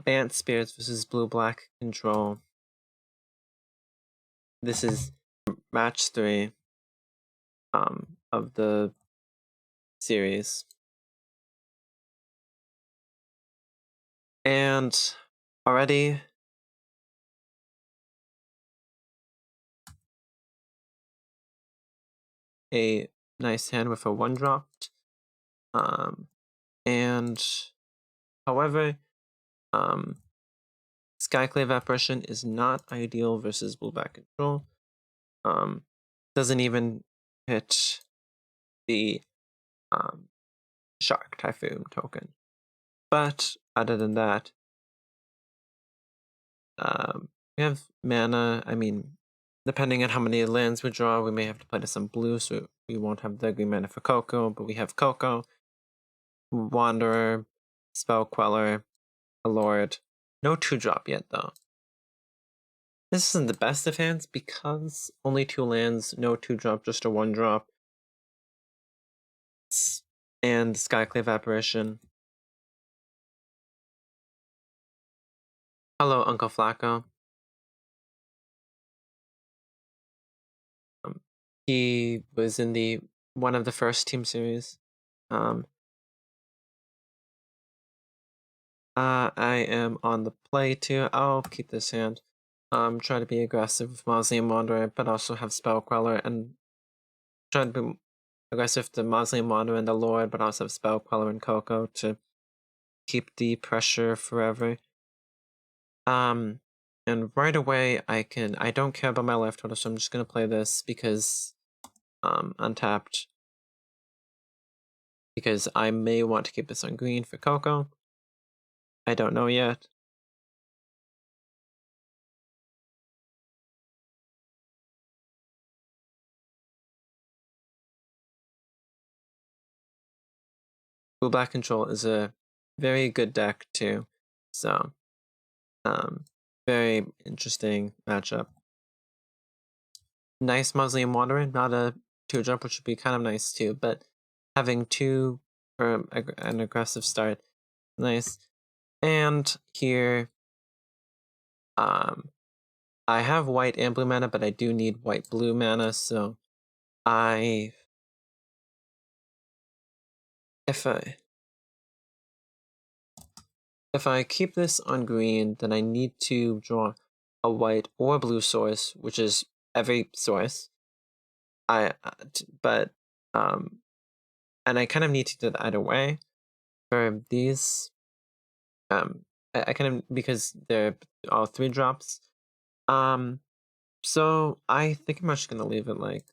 Bant Spirits versus Blue-Black Control. This is match 3 of the series. And already a nice hand with a 1-dropped. And however, Skyclave Apparition is not ideal versus Blue-Black Control. Doesn't even hit the Shark Typhoon token. But other than that, we have mana. I mean, depending on how many lands we draw, we may have to play to some blue, so we won't have the green mana for Coco, but we have Coco, Wanderer, Spell Queller, a Lord. No 2-drop yet, though. This isn't the best of hands because only 2 lands, no 2-drop, just a 1-drop. And Skyclave Apparition. Hello, Uncle Flacco. He was in one of the first team series. I am on the play too. I'll keep this hand. Try to be aggressive with Mausoleum Wanderer, but also have Spell Queller, and try to be aggressive with the Mausoleum Wanderer and the Lord, but also have Spell Queller and Coco to keep the pressure forever. And right away I don't care about my life total, so I'm just gonna play this because untapped. Because I may want to keep this on green for Coco. I don't know yet. Blue-Black Control is a very good deck too, so very interesting matchup. Nice Mausoleum Wanderer, not a 2-drop, which would be kind of nice too, but having 2 for an aggressive start, nice. And here, I have white and blue mana, but I do need white-blue mana, so if I keep this on green, then I need to draw a white or blue source, which is every source. And I kind of need to do that either way. For these, I kind of, because they're all 3-drops. So I think I'm just gonna leave it like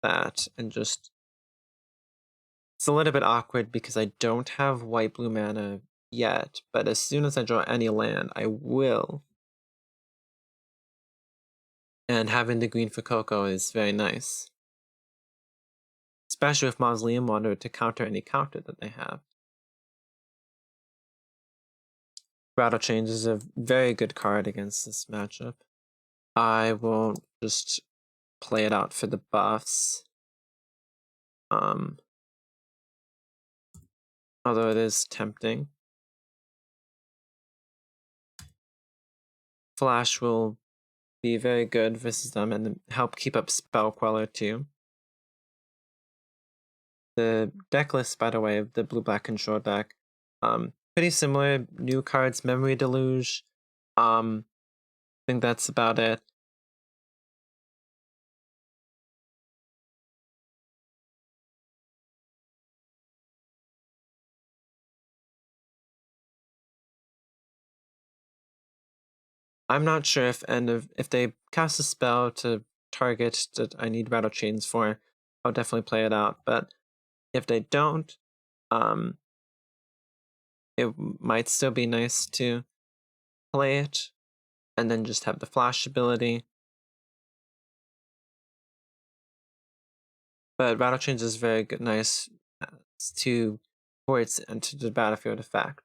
that and just. It's a little bit awkward because I don't have white-blue mana yet, but as soon as I draw any land, I will. And having the green for Coco is very nice. Especially with Mausoleum Wanderer to counter any counter that they have. Rattle Change is a very good card against this matchup. I will just play it out for the buffs. Although it is tempting. Flash will be very good versus them and help keep up Spell Queller too. The deck list, by the way, of the Blue-Black Control deck, pretty similar. New cards, Memory Deluge. I think that's about it. I'm not sure if they cast a spell to target that I need Rattle Chains for, I'll definitely play it out. But if they don't, it might still be nice to play it and then just have the flash ability. But Rattle Chains is very good, nice for its enter the battlefield effect.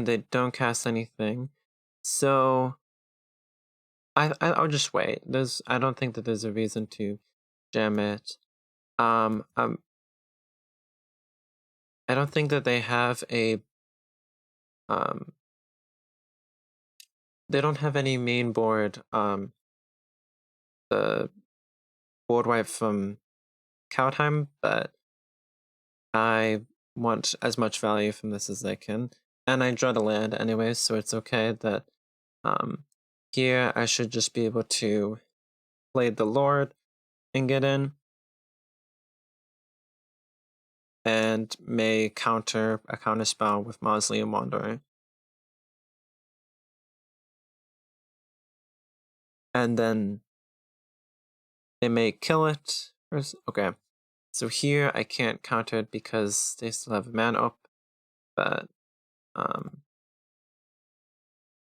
and they don't cast anything. So I'll just wait. I don't think that there's a reason to jam it. Um, um, I don't think that they have a um. They don't have any main board. The board wipe from Cowtime, but I want as much value from this as I can, and I draw the land anyways, so it's okay that um here I should just be able to play the Lord and get in, and may counter a counter spell with Mausoleum Wanderer. And then they may kill it. Okay, so here I can't counter it because they still have a mana up, but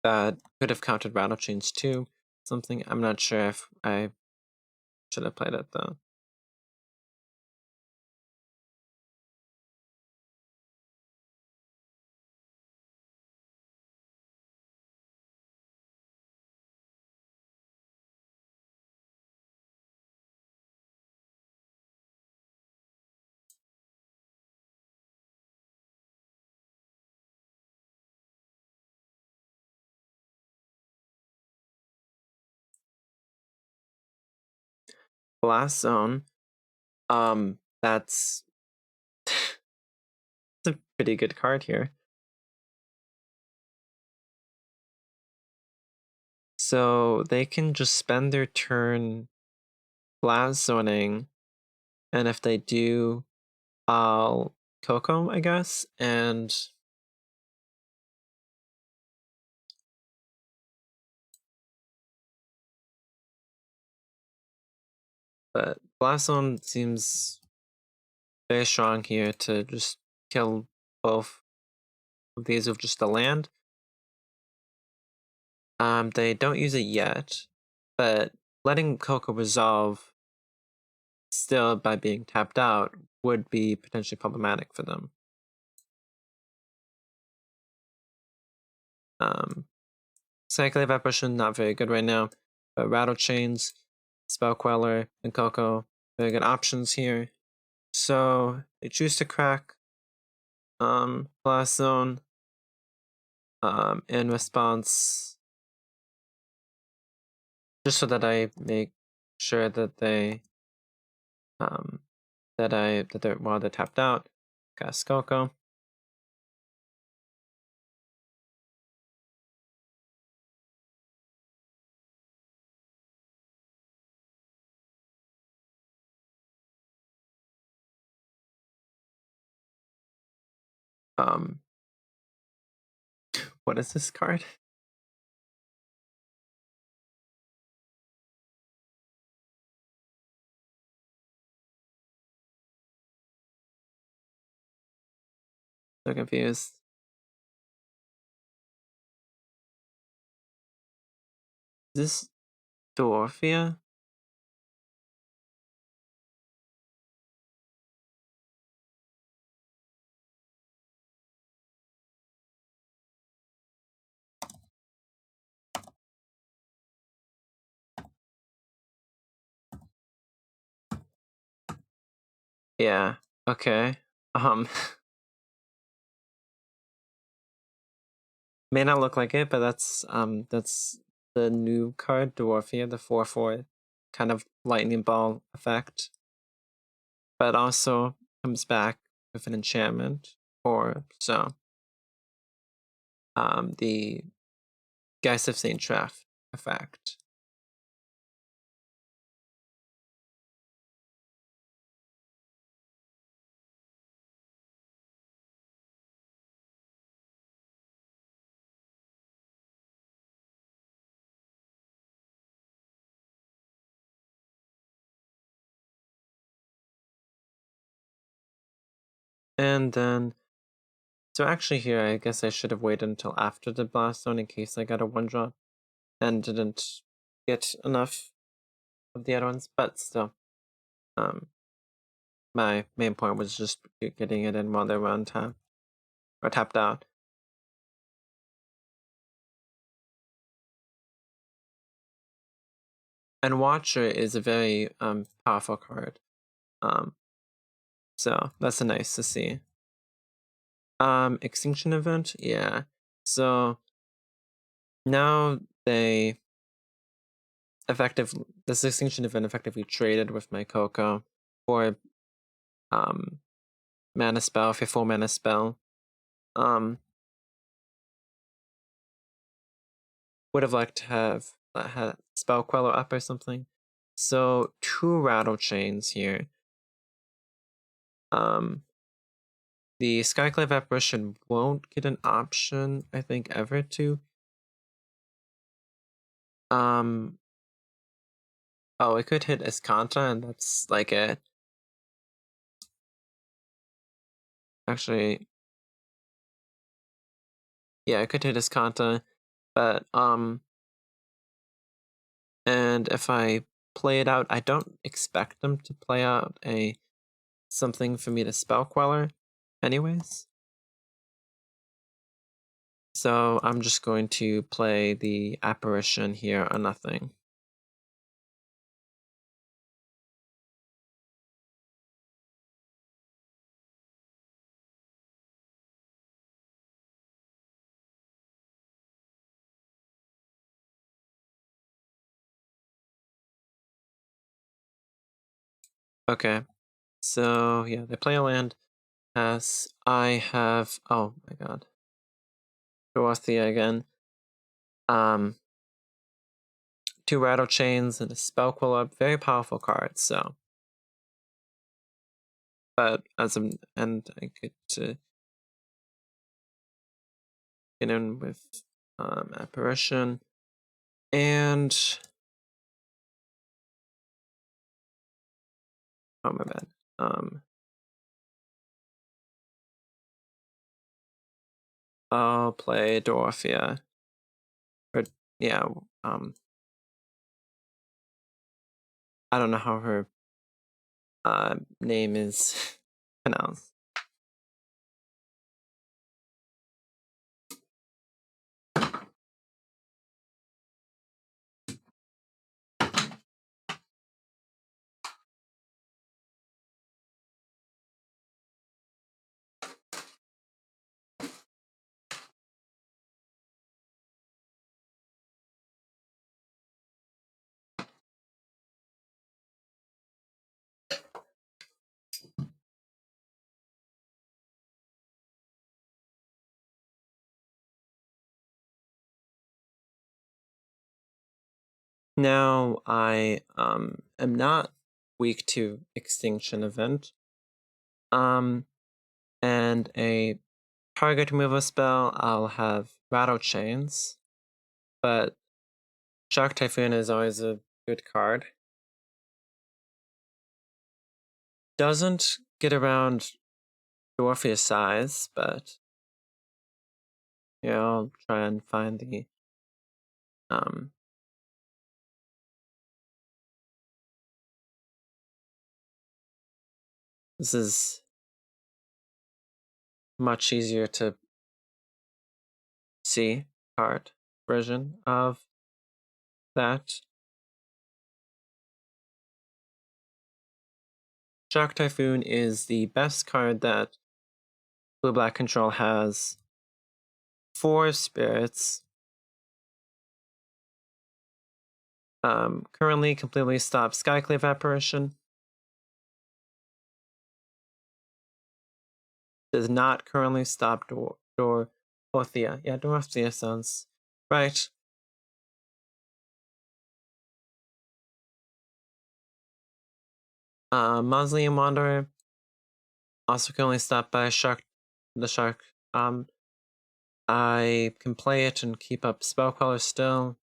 that could have countered Rattle Chains too. Something I'm not sure if I should have played it though. Blast Zone. That's a pretty good card here. So they can just spend their turn blast zoning, and if they do, I'll Coco, I guess, and but blast zone seems very strong here to just kill both of these with just the land. They don't use it yet, but letting Coco resolve still by being tapped out would be potentially problematic for them. Cycling Evaporation, not very good right now, but Rattle Chains, Spell Queller, and Coco, very good options here. So they choose to crack Blast Zone in response, just so that I make sure that they while they're tapped out, cast Coco. What is this card? So confused. Is this Dwarfia? Yeah. Okay. May not look like it, but that's the new card, Dwarfia, the 4/4 kind of lightning ball effect. But also comes back with an enchantment, or so. The Geist of Saint Treff effect. And then, so actually here, I guess I should have waited until after the Blast Zone in case I got a 1-drop and didn't get enough of the other ones, but still. My main point was just getting it in while they were on tap, or tapped out. And Watcher is a very powerful card. So that's nice to see. Extinction Event, yeah. So now this Extinction Event effectively traded with my Coco for mana spell, for 4 mana spell. Would have liked to have had Spell Queller up or something. So 2 Rattle Chains here. The Skyclave Apparition won't get an option, I think, ever to. Oh, it could hit Escanta, and that's like it. Actually, yeah, it could hit Escanta, but and if I play it out, I don't expect them to play out something for me to Spell Queller, anyways. So I'm just going to play the Apparition here on nothing. Okay, so yeah, they play a land. As I have, oh my god, Dorothea again. 2 Rattle Chains and a Spell Queller, very powerful card. So, but I get to get in with Apparition and oh my bad. I'll play Dorothea. Or yeah, I don't know how her name is pronounced. Now I am not weak to Extinction Event. And a target removal spell, I'll have Rattle Chains, but Shock Typhoon is always a good card. Doesn't get around Dwarfia's size, but yeah, I'll try and find the this is much easier to see card version of that. Shock Typhoon is the best card that Blue-Black Control has. 4 spirits. Currently completely stops Skyclave Apparition. Does not currently stop Dorothea. Yeah, Dorothea sounds right. Mausoleum Wanderer also can only stop by the shark. I can play it and keep up Spell Queller still.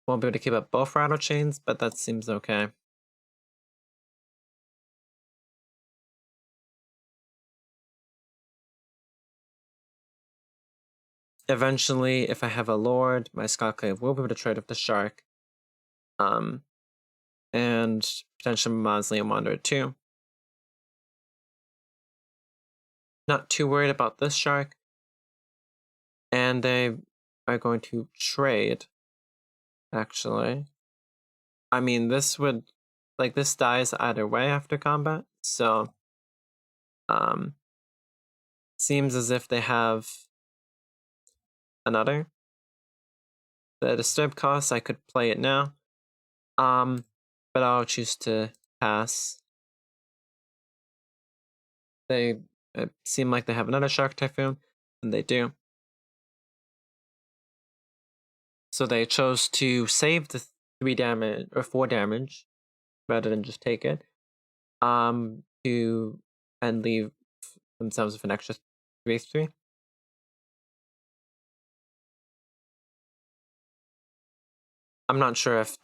Won't be able to keep up both Rattle Chains, but that seems okay. Eventually, if I have a Lord, my Skyclave will be able to trade with the Shark. And potentially Mausoleum Wanderer too. Not too worried about this Shark. And they are going to trade, actually. I mean, this would like this dies either way after combat, so um seems as if they have another. The disturb cost, I could play it now. But I'll choose to pass. They seem like they have another Shark Typhoon, and they do. So they chose to save the 3 damage or 4 damage rather than just take it. To and leave themselves with an extra 3/3. I'm not sure if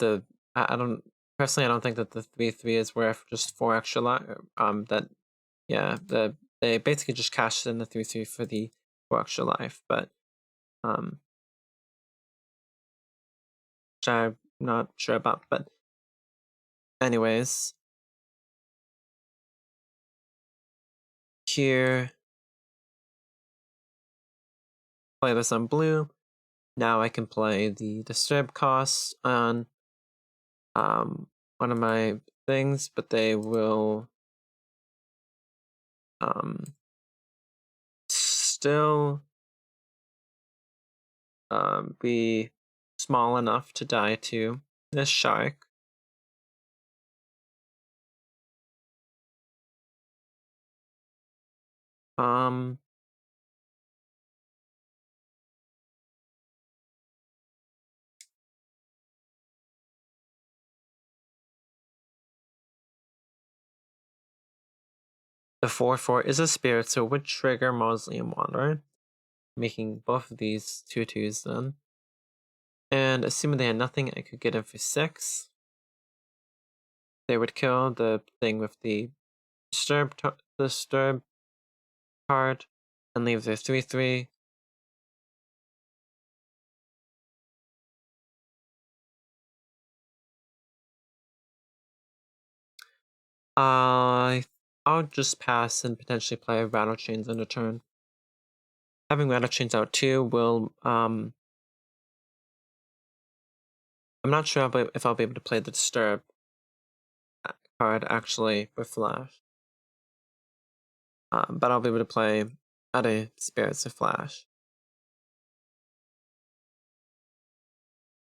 I don't personally. I don't think that the 3/3 is worth just 4 extra life. That yeah, they basically just cashed in the 3/3 for the 4 extra life, but um, which I'm not sure about. But anyways, here play this on blue. Now I can play the disturb costs on one of my things, but they will still be small enough to die to this shark. Um, the 4/4 is a spirit, so it would trigger Mausoleum Wanderer, making both of these 2/2s then. And assuming they had nothing, I could get it for 6. They would kill the thing with the disturb card and leave their 3/3. I'll just pass and potentially play Rattle Chains in a turn. Having Rattle Chains out too will I'm not sure if I'll be able to play the Disturb card actually with Flash. But I'll be able to play other spirits with Flash.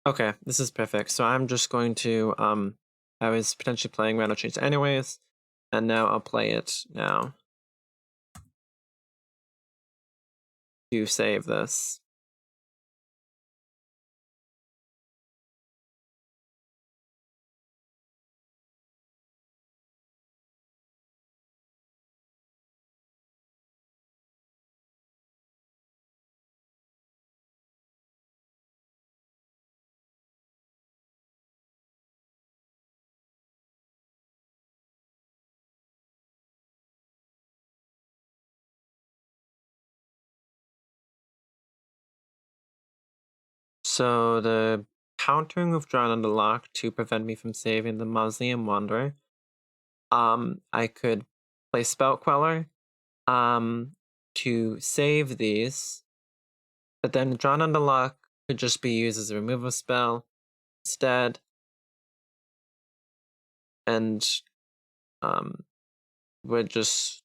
Okay, this is perfect. So I'm just going to I was potentially playing Rattle Chains anyways, and now I'll play it now to save this. So the countering withdrawn on the lock to prevent me from saving the Mausoleum Wanderer. I could play Spell Queller to save these, but then drawn on the lock could just be used as a removal spell instead, and would just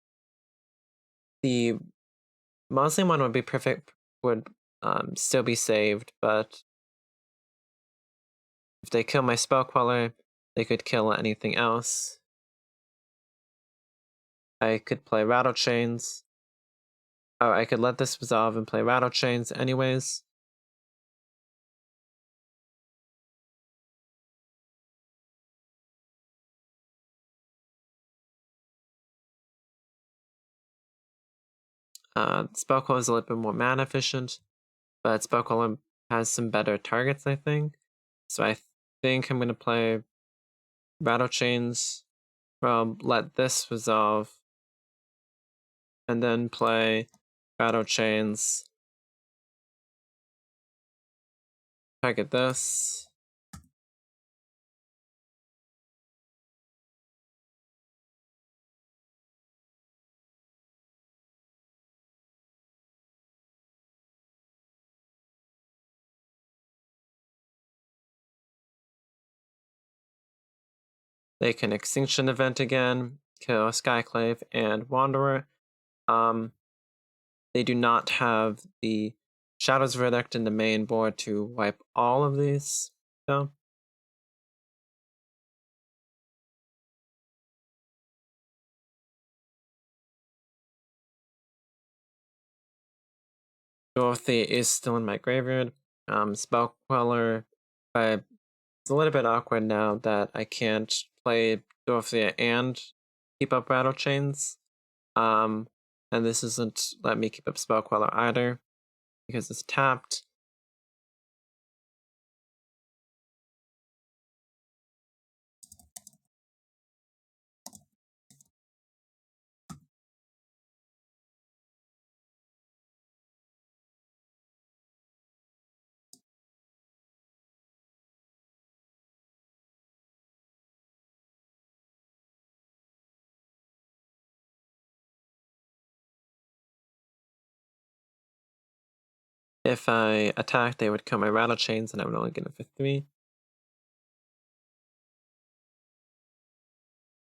the Mausoleum one would be perfect, would still be saved, but if they kill my Spell Queller, they could kill anything else. I could play Rattle Chains. Or I could let this resolve and play Rattle Chains anyways. Spellcaller is a little bit more mana efficient, but Spellcaller has some better targets, I think. So I think I'm going to play Rattle Chains, let this resolve, and then play Rattle Chains, target this. They can Extinction Event again, kill Skyclave and Wanderer. They do not have the Shadow's Verdict in the main board to wipe all of these, though. Dorothy is still in my graveyard. Spell Queller, but it's a little bit awkward now that I can't play Dorothea and keep up Rattle Chains. And this isn't let me keep up Spell Queller either, because it's tapped. If I attack, they would kill my Rattle Chains, and I would only get it for 3.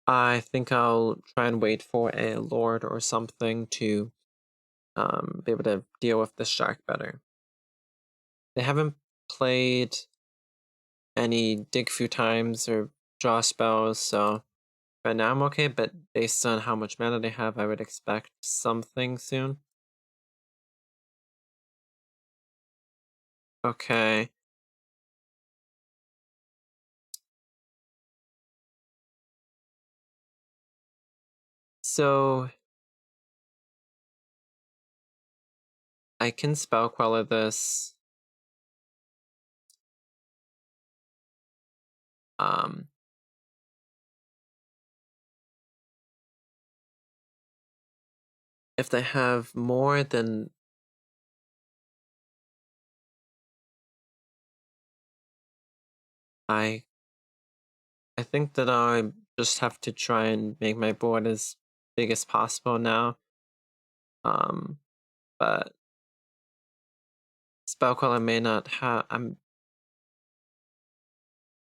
I think I'll try and wait for a Lord or something to be able to deal with the shark better. They haven't played any dig few times or draw spells, so right now I'm okay, but based on how much mana they have, I would expect something soon. Okay. So I can Spell Queller this. If they have more than I think that I just have to try and make my board as big as possible now. But Spell Queller may not have.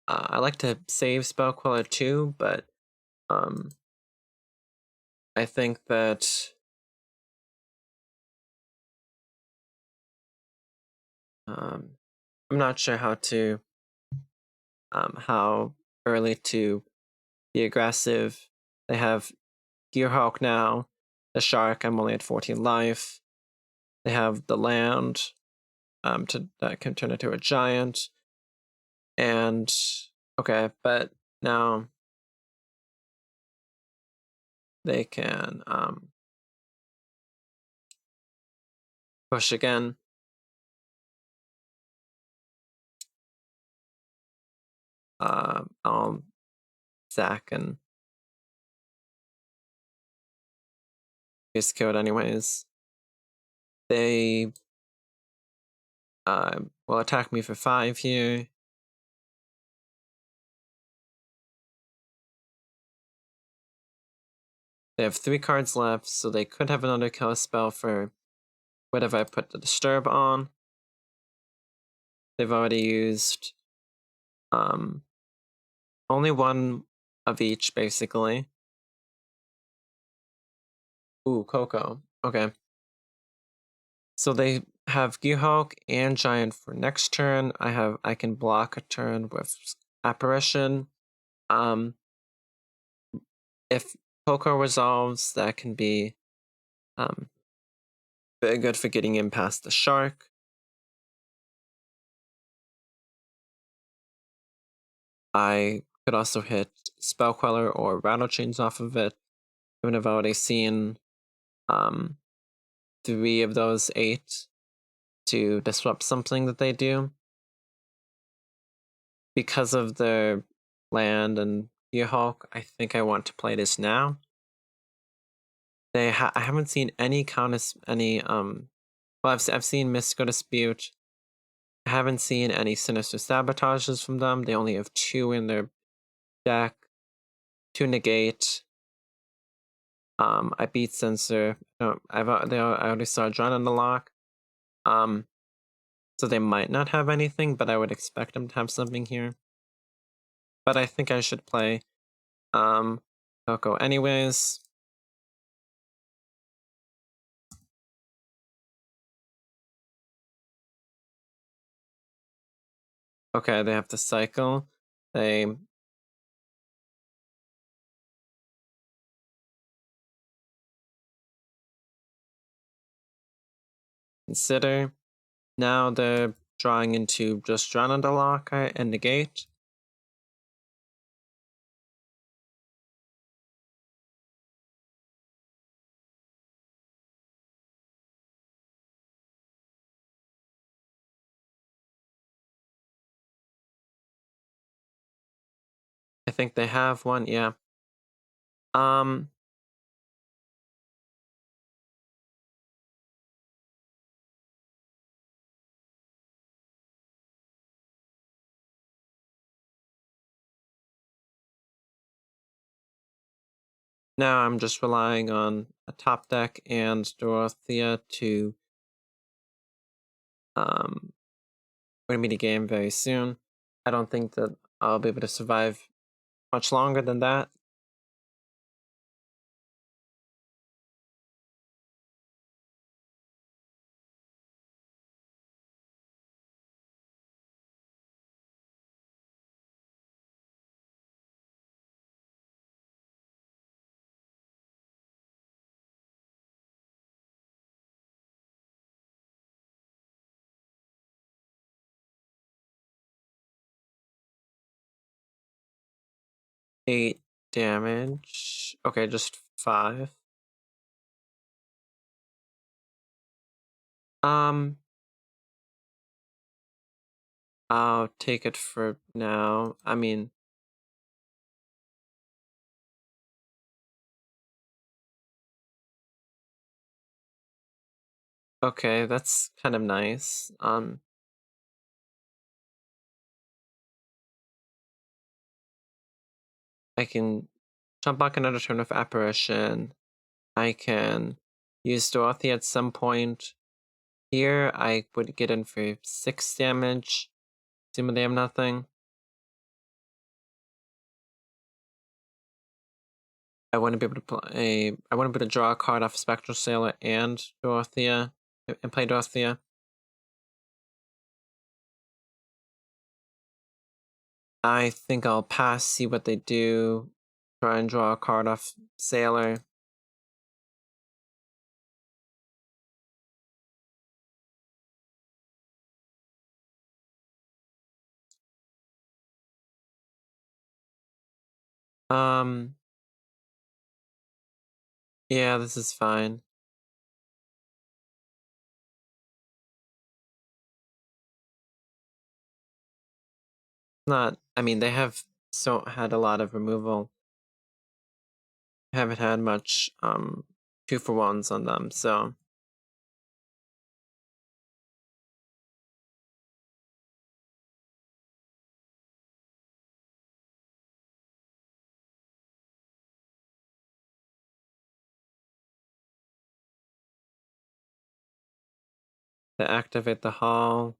I like to save Spell Queller too, but I think that I'm not sure how early to be aggressive. They have Gearhawk now, the Shark. I'm only at 14 life. They have the land, that can turn into a giant, and okay, but now they can push again. I'll Zack and gets killed anyways. They will attack me for 5 here. They have 3 cards left, so they could have another kill spell for whatever I put the Disturb on. They've already used only one of each, basically. Ooh, Coco. Okay. So they have Gearhawk and Giant for next turn. I can block a turn with Apparition. If Coco resolves, that can be very good for getting in past the Shark. I could also hit Spell Queller or Rattle Chains off of it. Even if I've already seen 3 of those 8 to disrupt something that they do. Because of their land and Gearhawk, I think I want to play this now. I haven't seen any well, I've seen Mystical Dispute. I haven't seen any Sinister Sabotages from them. They only have 2 in their deck. 2 negate. I beat Censor. No, I already saw Drawn on the Lock. So they might not have anything, but I would expect them to have something here. But I think I should play I'll go anyways. Okay, they have to cycle. They consider. Now they're drawing into just drawn under lock and negate. I think they have one, yeah. Um, Now I'm just relying on a top deck and Dorothea to win me the game very soon. I don't think that I'll be able to survive much longer than that. Eight damage. Okay, just 5. I'll take it for now. I mean, okay, that's kind of nice. I can jump back another turn of apparition. I can use Dorothy at some point. Here, I would get in for 6 damage. Assuming they have nothing. I wouldn't be able to play. I wouldn't be able to draw a card off Spectral Sailor and Dorothea and play Dorothea. I think I'll pass, see what they do, try and draw a card off Sailor. Yeah, this is fine. Not, I mean, they have had a lot of removal. Haven't had much 2-for-1s on them, so to activate the hall,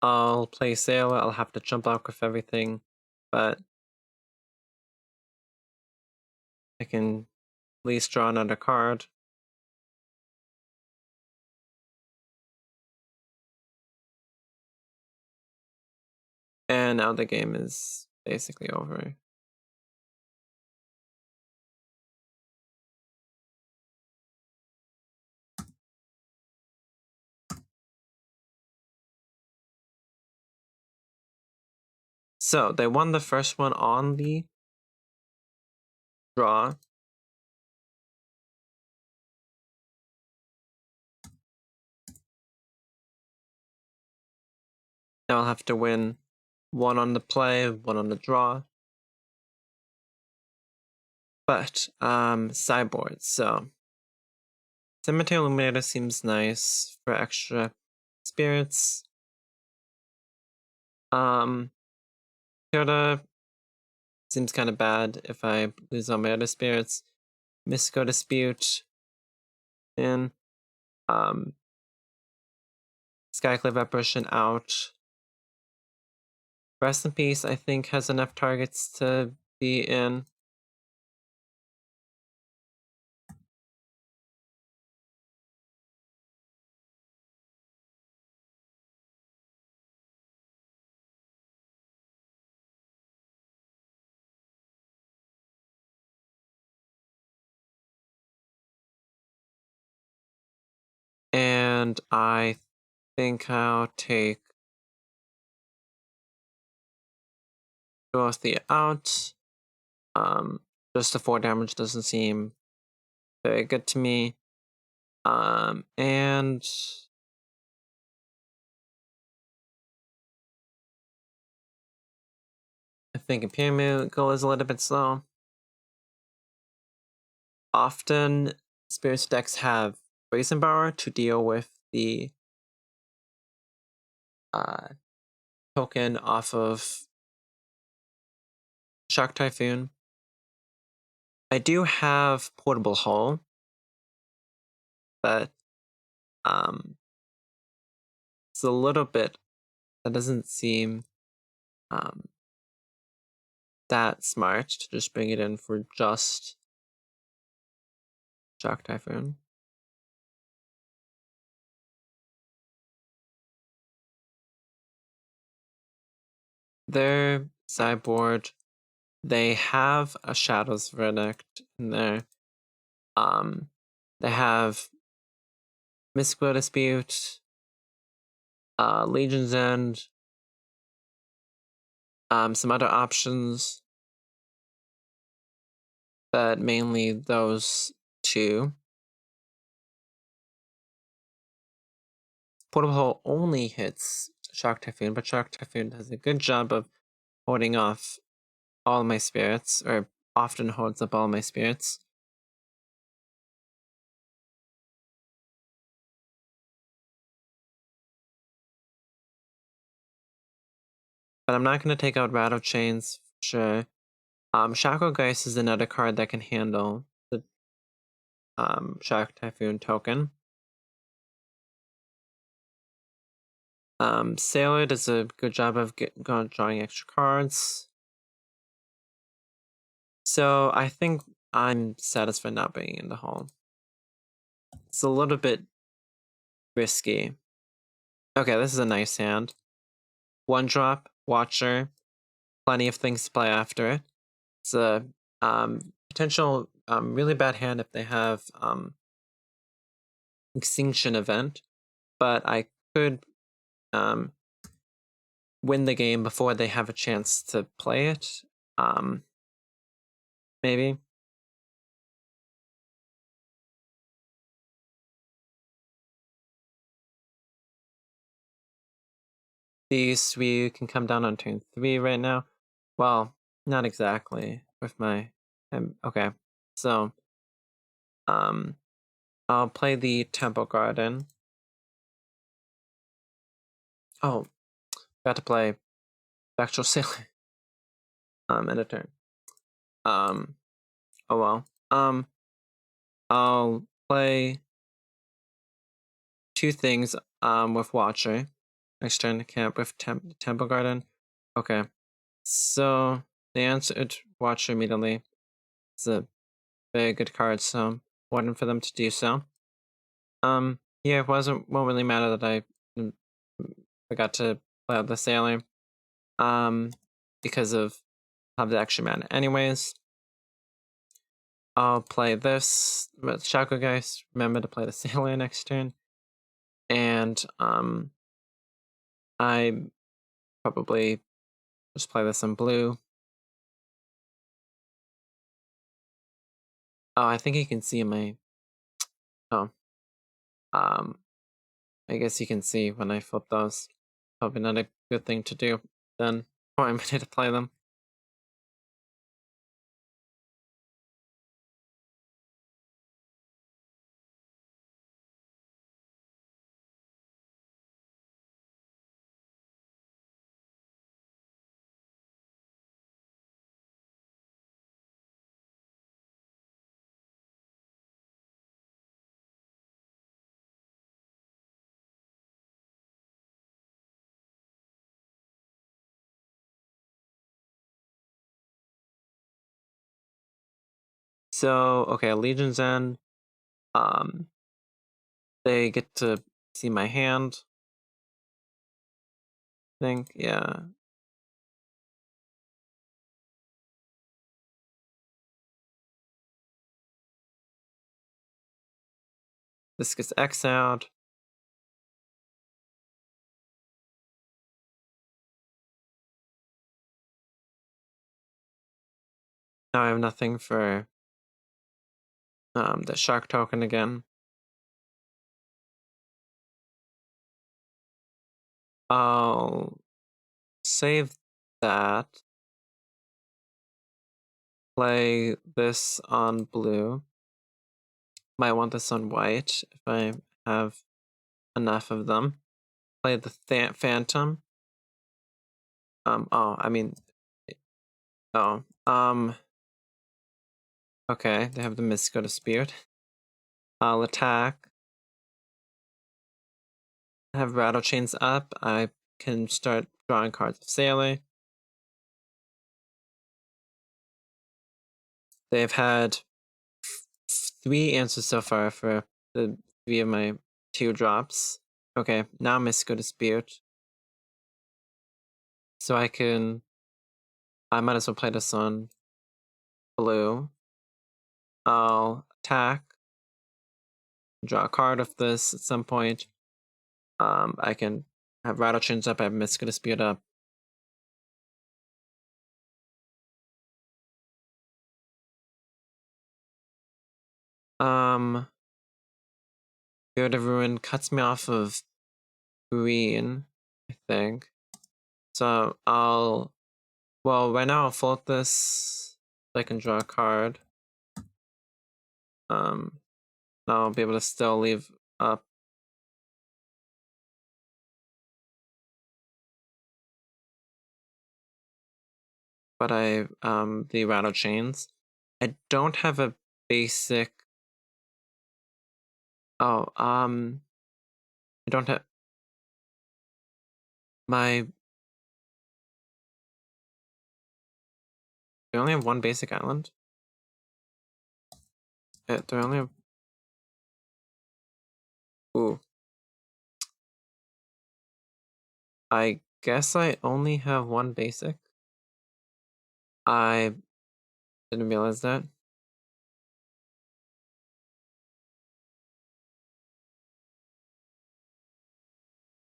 I'll play Sailor. I'll have to jump out with everything, but I can at least draw another card. And now the game is basically over. So they won the first one on the draw. Now I'll have to win 1 on the play, 1 on the draw. But sideboard, so Cemetery Illuminator seems nice for extra spirits. Yoda seems kind of bad if I lose all my other spirits. Mystical Dispute in. Skyclave Apparition out. Rest in Peace, I think, has enough targets to be in. And I think I'll take Dorothy out. Just the 4 damage doesn't seem very good to me. And I think Imperial is a little bit slow. Often, Spirit decks have Brazen Power to deal with the token off of Shock Typhoon. I do have Portable Hull, but it's a little bit, that doesn't seem that smart to just bring it in for just Shock Typhoon. Their sideboard, they have a Shadow's Verdict in there. They have Mystical Dispute, Legion's End, some other options, but mainly those two. Portable Hull only hits Shock Typhoon, but Shock Typhoon does a good job of holding off all my spirits, or often holds up all my spirits. But I'm not going to take out Rattle Chains, for sure. Shackle Geist is another card that can handle the Shock Typhoon token. Sailor does a good job of drawing extra cards. So I think I'm satisfied not being in the hall. It's a little bit risky. Okay, this is a nice hand. 1-drop, Watcher, plenty of things to play after it. It's a potential really bad hand if they have Extinction Event, but I could win the game before they have a chance to play it. Maybe. These 3 can come down on turn 3 right now. Well, not exactly with my okay. So I'll play the Temple Garden. Oh, got to play Spectral Sailor in a turn. Oh well. I'll play 2 things with Watcher. Next turn camp with Temple Garden. Okay. So they answered Watcher immediately. It's a very good card, so I'm waiting for them to do so. Yeah, it won't really matter that I forgot to play out the Sailor. Because of have the extra mana. Anyways, I'll play this with Shaco Geist. Remember to play the Sailor next turn. And I probably just play this in blue. Oh, I think you can see my I guess you can see when I flip those. Probably not a good thing to do then. Or I'm ready to play them. So, okay, Legion's End. They get to see my hand. I think, yeah. This gets exiled. Now I have nothing for the shark token again. I'll save that. Play this on blue. Might want this on white if I have enough of them. Play the Phantom. Oh, I mean, oh, okay, they have the Mystical Dispute. I'll attack. I have Rattle Chains up. I can start drawing cards of Sailor. They've had 3 answers so far for the 3 of my 2 drops. Okay, now Mystical Dispute. So I might as well play this on blue. I'll attack. Draw a card of this at some point. I can have Rattle Chains up, I have Mystical Dispute up. Field of Ruin cuts me off of green, I think. So right now I'll float this so I can draw a card. I'll be able to still leave up. But the Rattle Chains. I don't have a basic. Oh, I don't have my. They only have 1 basic island. They only have. Ooh. I guess I only have 1 basic. I didn't realize that.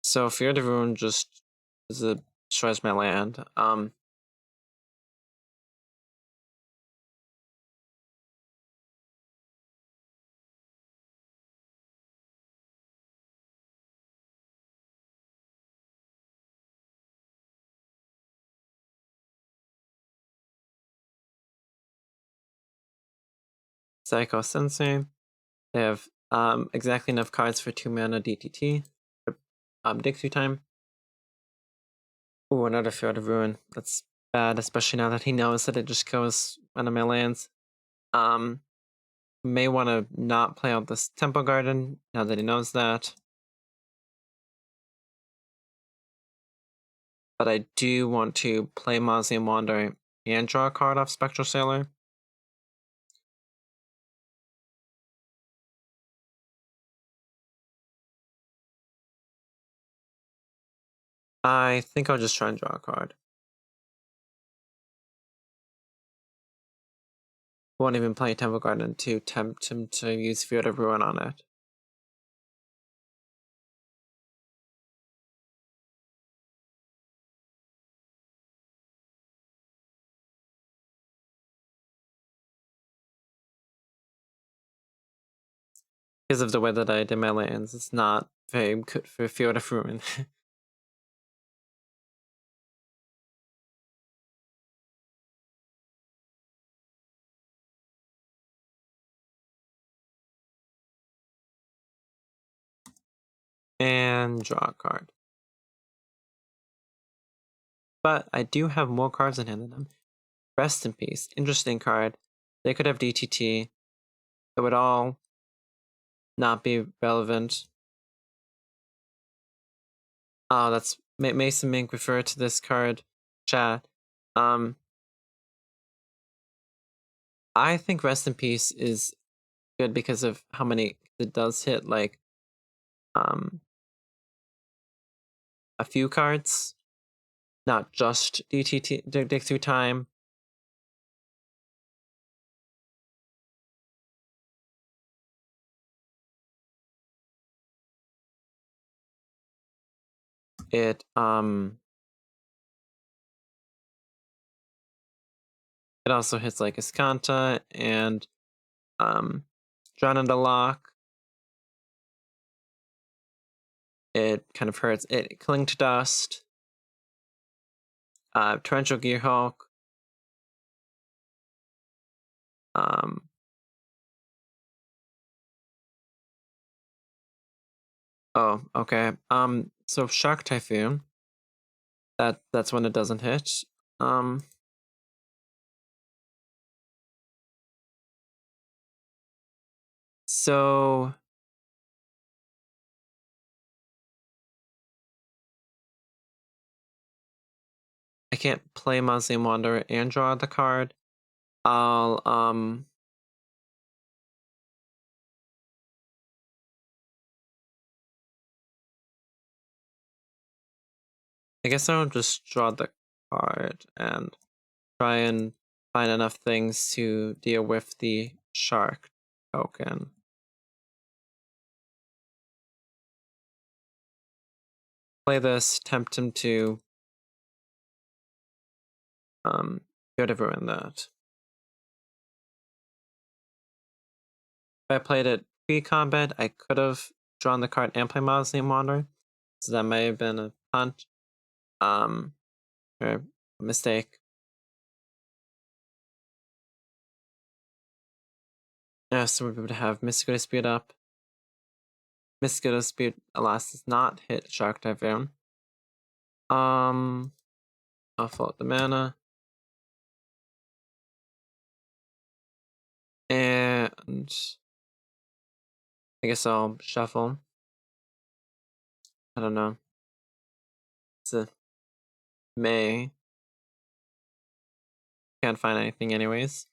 So Fear of the Ruin just destroys my land. Psycho Sensei. They have exactly enough cards for 2 mana DTT. Dig through time. Ooh, another Field of Ruin. That's bad, especially now that he knows that it just goes one of my lands. May want to not play out this Temple Garden now that he knows that. But I do want to play Mausoleum Wanderer and draw a card off Spectral Sailor. I think I'll just try and draw a card. Won't even play Temple Garden to tempt him to use Field of Ruin on it. Because of the way that I did my lands, it's not very good for Field of Ruin. And draw a card. But I do have more cards in hand than them. Rest in Peace. Interesting card. They could have DTT. It would all not be relevant. Oh, that's Mason Mink referred to this card. Chat. I think Rest in Peace is good because of how many it does hit, like, um, a few cards, not just DTT dig through time. It it also hits like Escanta and Drown in the Lock. It kind of hurts. It Cling to Dust, Torrential Gearhulk, um, oh, okay. So Shock Typhoon, that's when it doesn't hit. Um, so I can't play Mausoleum Wanderer and draw the card. I'll I guess I'll just draw the card and try and find enough things to deal with the shark token. Play this, tempt him to go to ruin that. If I played it pre-combat, I could have drawn the card and played Mausoleum Wanderer, so that may have been a punt, or a mistake. Yeah, so we're able to have Mystical Dispute up. Mystical Dispute, alas, does not hit Shark Typhoon. I'll float the mana. And I guess I'll shuffle. I don't know. It's a May. Can't find anything anyways.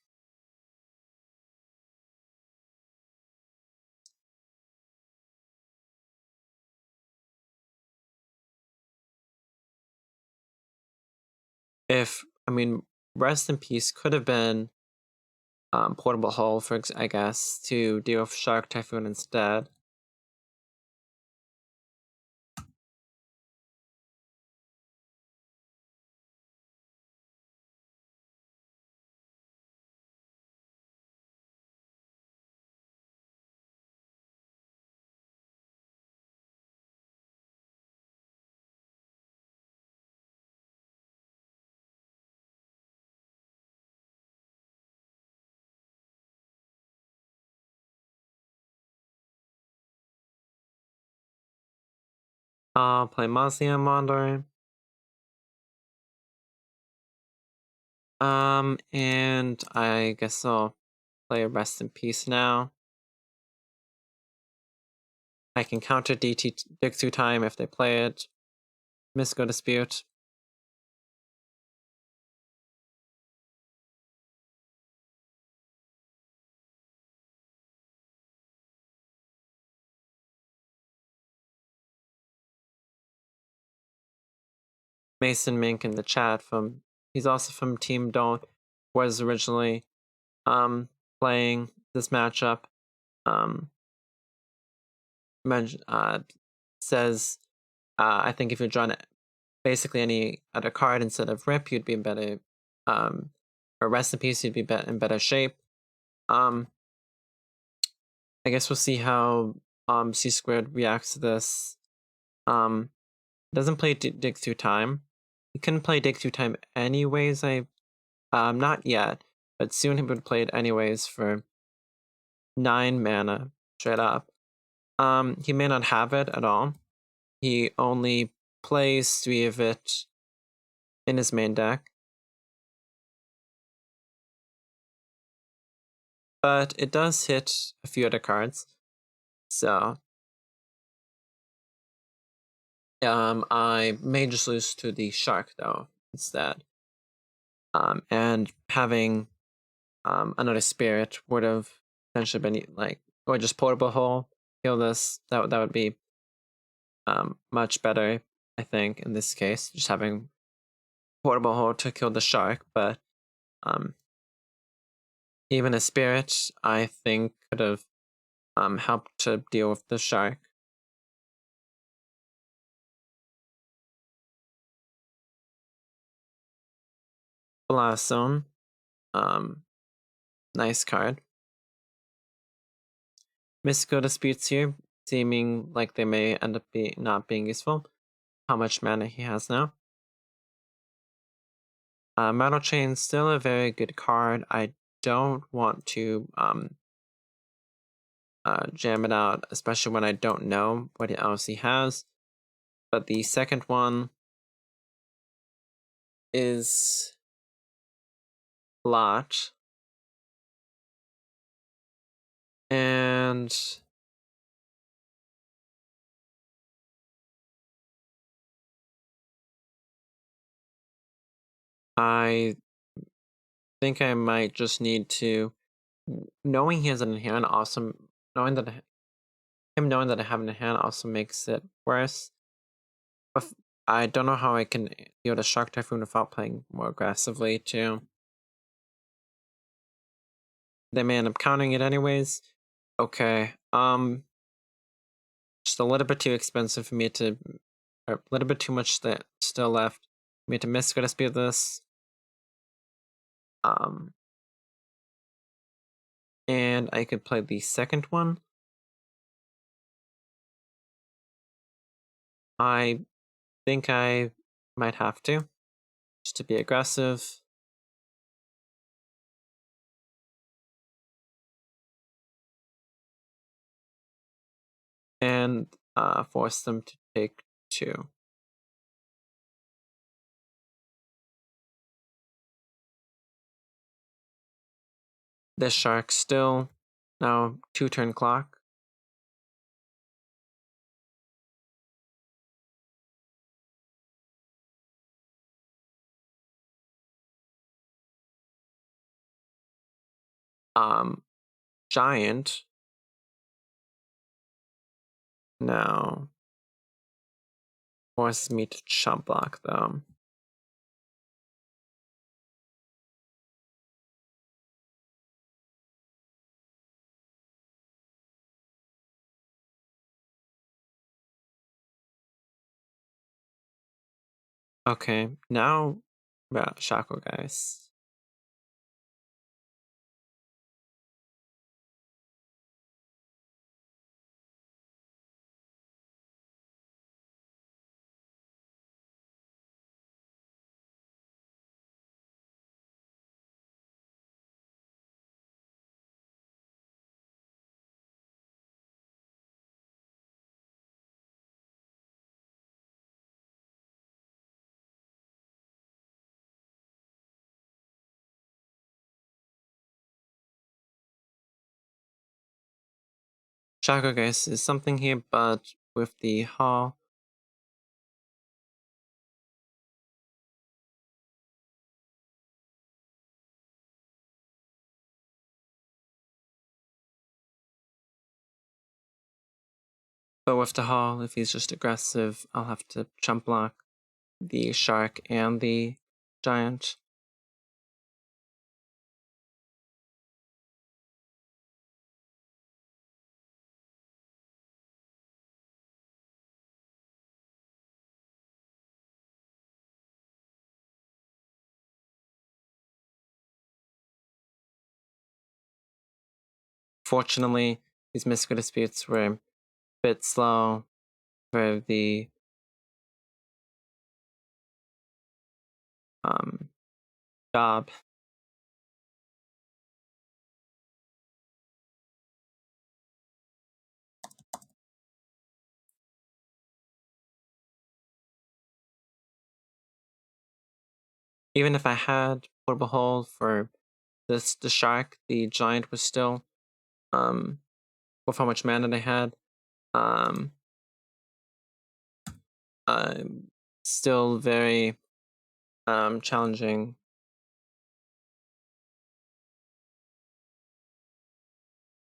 I mean, Rest in Peace could have been Portable Hull, I guess, to deal with Shark Typhoon instead. I'll play Mausoleum Wanderer. And I guess I'll play Rest in Peace now. I can counter DT Dig Through Time if they play it. Mystical Dispute. Mason Mink in the chat he's also from Team DOLT, was originally playing this matchup. Says I think if you're drawing basically any other card instead of Rip, you'd be in better or Rest in Peace, you'd be in better shape. I guess we'll see how C Squared reacts to this. Doesn't play Dig Through Time. He couldn't play Dig Through Time anyways. Not yet, but soon he would play it anyways for 9 mana straight up. He may not have it at all. He only plays 3 of it in his main deck. But it does hit a few other cards. So I may just lose to the shark though instead. And having another spirit would have potentially been like, or just portable hole, heal this. That would be much better, I think, in this case, just having portable hole to kill the shark. But even a spirit, I think, could have helped to deal with the shark. Blast Zone, nice card. Mystical Disputes here, seeming like they may end up not being useful. How much mana he has now. Metal Chain, still a very good card. I don't want to jam it out, especially when I don't know what else he has. But the second one is a lot. And I think I might just need to, knowing he has an hand also, knowing that I have an hand also makes it worse. But I don't know how I can deal the Shark Typhoon without playing more aggressively too. They may end up countering it anyways. Okay, just a little bit too expensive for me to, or a little bit too much that still left for me to miss Dispute this. And I could play the second one. I think I might have to, just to be aggressive. And force them to take 2. This shark still now 2-turn clock. Giant now forces me to chump block though. Okay, now Shackle guys. Shackle guys is something here, but with the Hall. But with the Hall, if he's just aggressive, I'll have to chump block the Shark and the Giant. Fortunately, these Mystical Disputes were a bit slow for the job. Even if I had portable hole for the Shark, the Giant was still with how much mana they had. Still very challenging